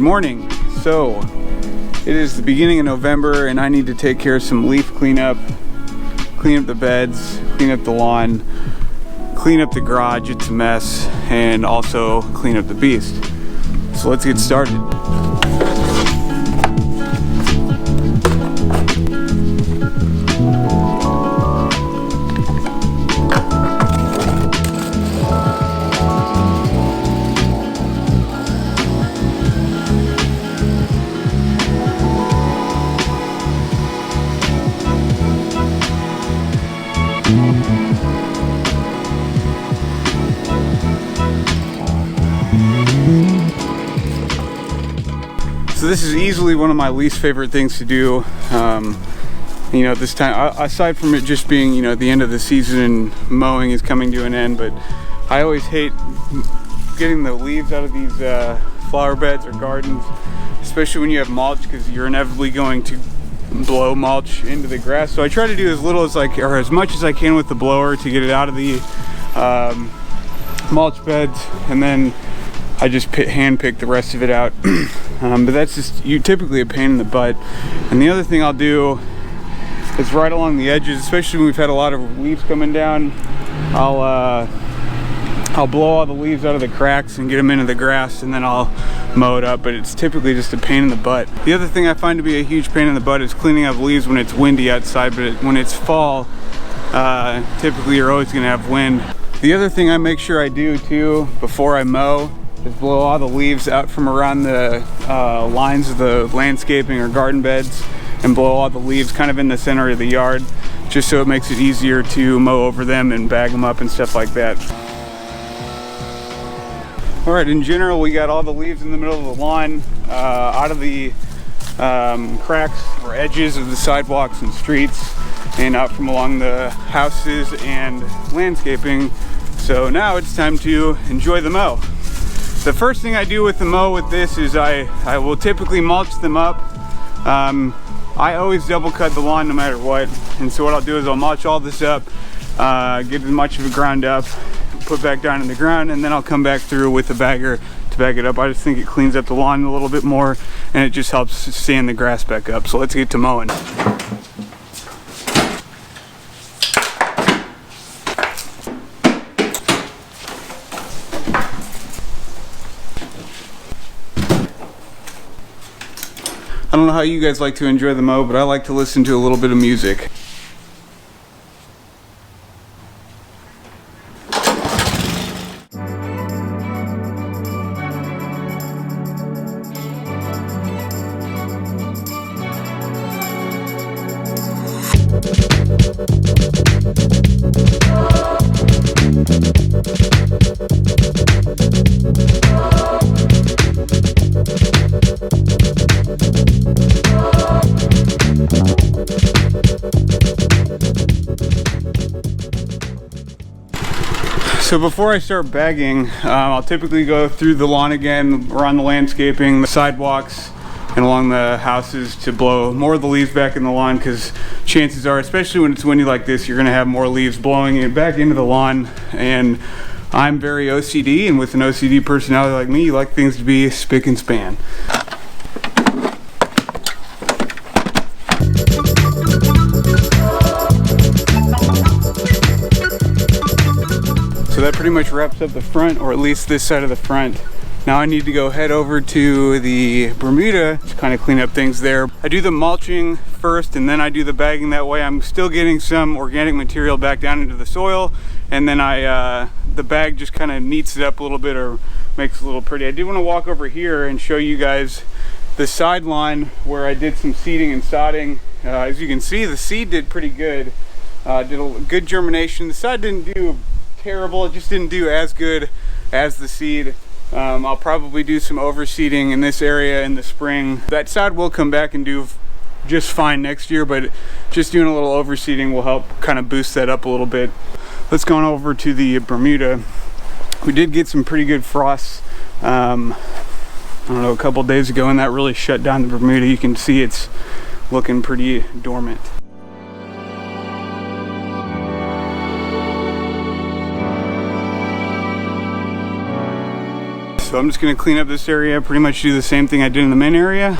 morning. So it is the beginning of November and I need to take care of some leaf cleanup, clean up the beds, clean up the lawn, clean up the garage, it's a mess, and also clean up the beast. So let's get started. So this is easily one of my least favorite things to do. You know, this time, aside from it just being, you know, the end of the season and mowing is coming to an end, but I always hate getting the leaves out of these flower beds or gardens, especially when you have mulch, because you're inevitably going to blow mulch into the grass. So I try to do as little as or as much as I can with the blower to get it out of the mulch beds, and then I just hand pick the rest of it out. But that's just typically a pain in the butt. And the other thing I'll do is right along the edges, especially when we've had a lot of leaves coming down, I'll blow all the leaves out of the cracks and get them into the grass, and then I'll mow it up. But it's typically just a pain in the butt. The other thing I find to be a huge pain in the butt is cleaning up leaves when it's windy outside, but when it's fall, typically you're always gonna have wind. The other thing I make sure I do too before I mow is blow all the leaves out from around the lines of the landscaping or garden beds, and blow all the leaves kind of in the center of the yard, just so it makes it easier to mow over them and bag them up and stuff like that. All right, in general, we got all the leaves in the middle of the lawn, out of the cracks or edges of the sidewalks and streets, and out from along the houses and landscaping. So now it's time to enjoy the mow. The first thing I do with the mow with this is I will typically mulch them up. I always double cut the lawn no matter what, and so what I'll do is I'll mulch all this up, get as much of it ground up, put back down in the ground, and then I'll come back through with a bagger to bag it up. I just think it cleans up the lawn a little bit more, and it just helps stand the grass back up. So let's get to mowing. I don't know how you guys like to enjoy the mow, but I like to listen to a little bit of music. So before I start bagging, I'll typically go through the lawn again, around the landscaping, the sidewalks, and along the houses to blow more of the leaves back in the lawn, because chances are, especially when it's windy like this, you're gonna have more leaves blowing it back into the lawn. And I'm very OCD, and with an OCD personality like me, you like things to be spick and span. So that pretty much wraps up the front, or at least this side of the front. Now I need to go head over to the Bermuda to kind of clean up things there. I do the mulching first and then I do the bagging. That way I'm still getting some organic material back down into the soil, and then the bag just kind of neats it up a little bit or makes it a little pretty. I do want to walk over here and show you guys the side lawn where I did some seeding and sodding. As you can see, the seed did pretty good. Did a good germination. The sod didn't do terrible, it just didn't do as good as the seed. I'll probably do some overseeding in this area in the spring. That sod will come back and do just fine next year, but just doing a little overseeding will help kind of boost that up a little bit. Let's go on over to the Bermuda. We did get some pretty good frosts, I don't know, a couple days ago, and that really shut down the Bermuda. You can see it's looking pretty dormant. So I'm just gonna clean up this area, pretty much do the same thing I did in the main area.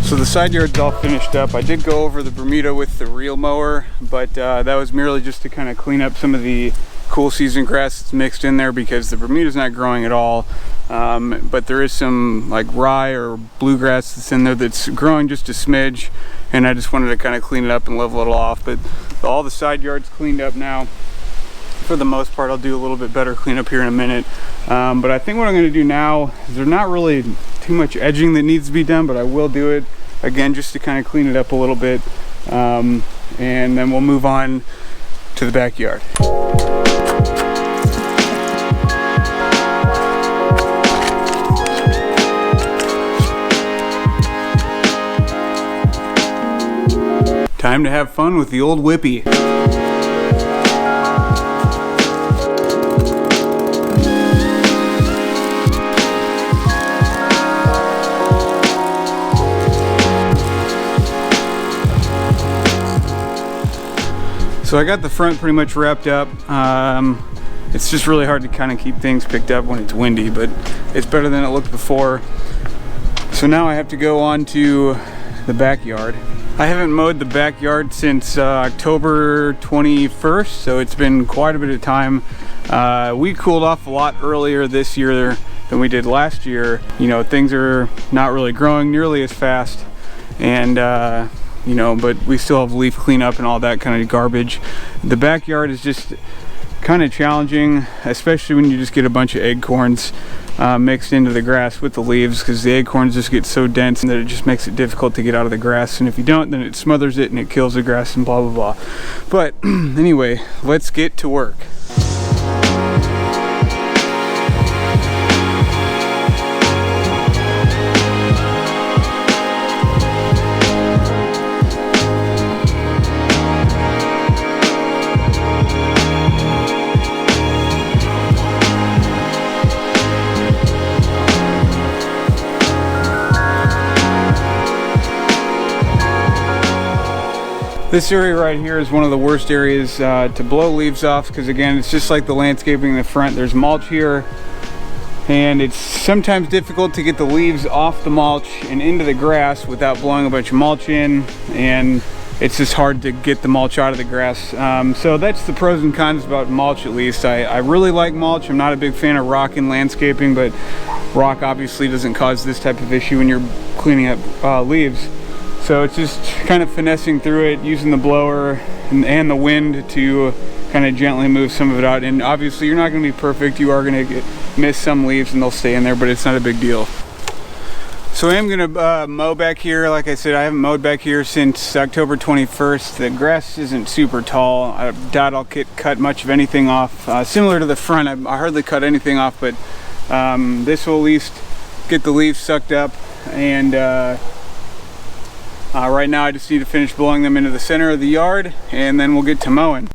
So the side yard's all finished up. I did go over the Bermuda with the reel mower, but that was merely just to kind of clean up some of the cool season grass that's mixed in there, because the Bermuda's not growing at all. But there is some like rye or bluegrass that's in there that's growing just a smidge, and I just wanted to kind of clean it up and level it off. But all the side yard's cleaned up now. For the most part, I'll do a little bit better cleanup here in a minute. But I think what I'm going to do now is there's not really too much edging that needs to be done, but I will do it again just to kind of clean it up a little bit. And then we'll move on to the backyard. Time to have fun with the old whippy. So I got the front pretty much wrapped up. It's just really hard to kind of keep things picked up when it's windy, but it's better than it looked before. So now I have to go on to the backyard. I haven't mowed the backyard since October 21st, so it's been quite a bit of time. We cooled off a lot earlier this year than we did last year. You know, things are not really growing nearly as fast, and you know, but we still have leaf cleanup and all that kind of garbage. The backyard is just kind of challenging, especially when you just get a bunch of acorns mixed into the grass with the leaves, because the acorns just get so dense that it just makes it difficult to get out of the grass, and if you don't, then it smothers it and it kills the grass and blah blah blah. But anyway, let's get to work. This area right here is one of the worst areas to blow leaves off, because again, it's just like the landscaping in the front. There's mulch here, and it's sometimes difficult to get the leaves off the mulch and into the grass without blowing a bunch of mulch in, and it's just hard to get the mulch out of the grass. So that's the pros and cons about mulch, at least. I really like mulch. I'm not a big fan of rock in landscaping, but rock obviously doesn't cause this type of issue when you're cleaning up leaves. So it's just kind of finessing through it, using the blower and the wind to kind of gently move some of it out. And obviously you're not going to be perfect. You are going to miss some leaves and they'll stay in there, but it's not a big deal. So I am going to mow back here. Like I said, I haven't mowed back here since October 21st. The grass isn't super tall. I doubt I'll cut much of anything off. Similar to the front, I hardly cut anything off, but this will at least get the leaves sucked up. And right now I just need to finish blowing them into the center of the yard, and then we'll get to mowing.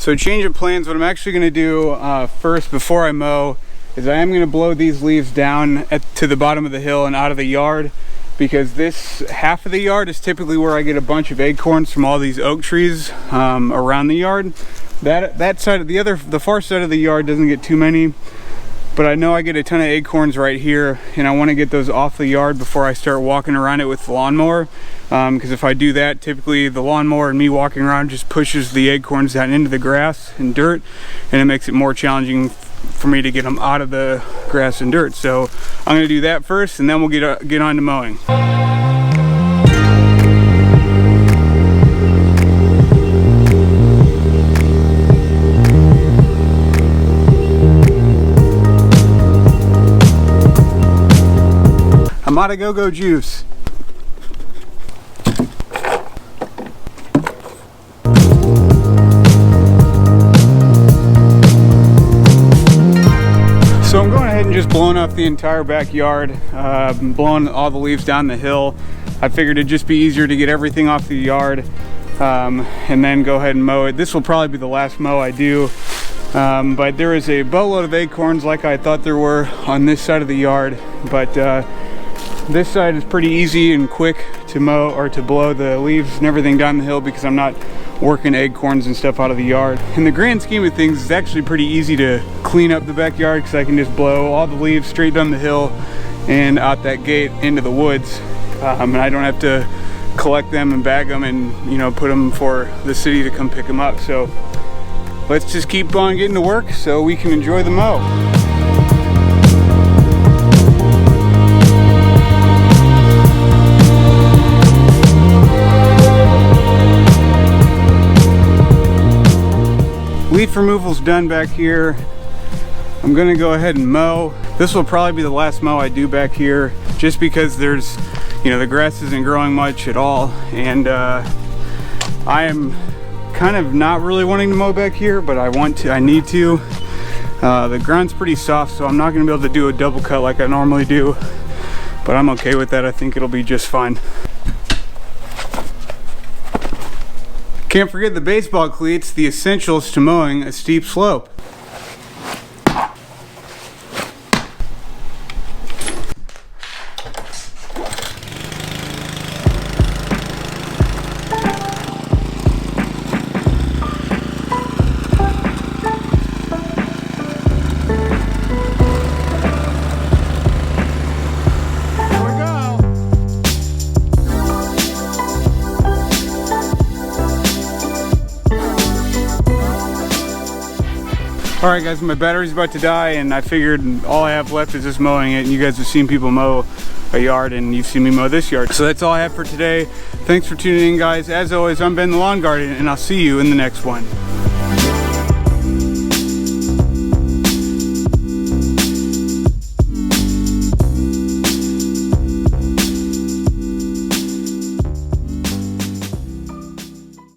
So change of plans, what I'm actually going to do first before I mow is I am going to blow these leaves down to the bottom of the hill and out of the yard, because this half of the yard is typically where I get a bunch of acorns from all these oak trees around the yard. That side of the far side of the yard doesn't get too many, but I know I get a ton of acorns right here, and I want to get those off the yard before I start walking around it with the lawnmower, because if I do that, typically the lawnmower and me walking around just pushes the acorns down into the grass and dirt, and it makes it more challenging for me to get them out of the grass and dirt. So I'm going to do that first, and then we'll get on to mowing. I'm out of go-go juice. So I'm going ahead and just blowing off the entire backyard, blowing all the leaves down the hill. I figured it'd just be easier to get everything off the yard and then go ahead and mow it. This will probably be the last mow I do, but there is a boatload of acorns like I thought there were on this side of the yard, but This side is pretty easy and quick to mow or to blow the leaves and everything down the hill because I'm not working acorns and stuff out of the yard. In the grand scheme of things, it's actually pretty easy to clean up the backyard because I can just blow all the leaves straight down the hill and out that gate into the woods. And I don't have to collect them and bag them and, you know, put them for the city to come pick them up. So let's just keep on getting to work so we can enjoy the mow. Leaf removal's done back here. I'm gonna go ahead and mow. This will probably be the last mow I do back here just because there's, you know, the grass isn't growing much at all, and I am kind of not really wanting to mow back here, but I need to. The ground's pretty soft, so I'm not gonna be able to do a double cut like I normally do, but I'm okay with that. I think it'll be just fine. Can't forget the baseball cleats, the essentials to mowing a steep slope. Alright guys, my battery's about to die and I figured all I have left is just mowing it, and you guys have seen people mow a yard and you've seen me mow this yard. So that's all I have for today. Thanks for tuning in guys. As always, I'm Ben the Lawn Guardian and I'll see you in the next one.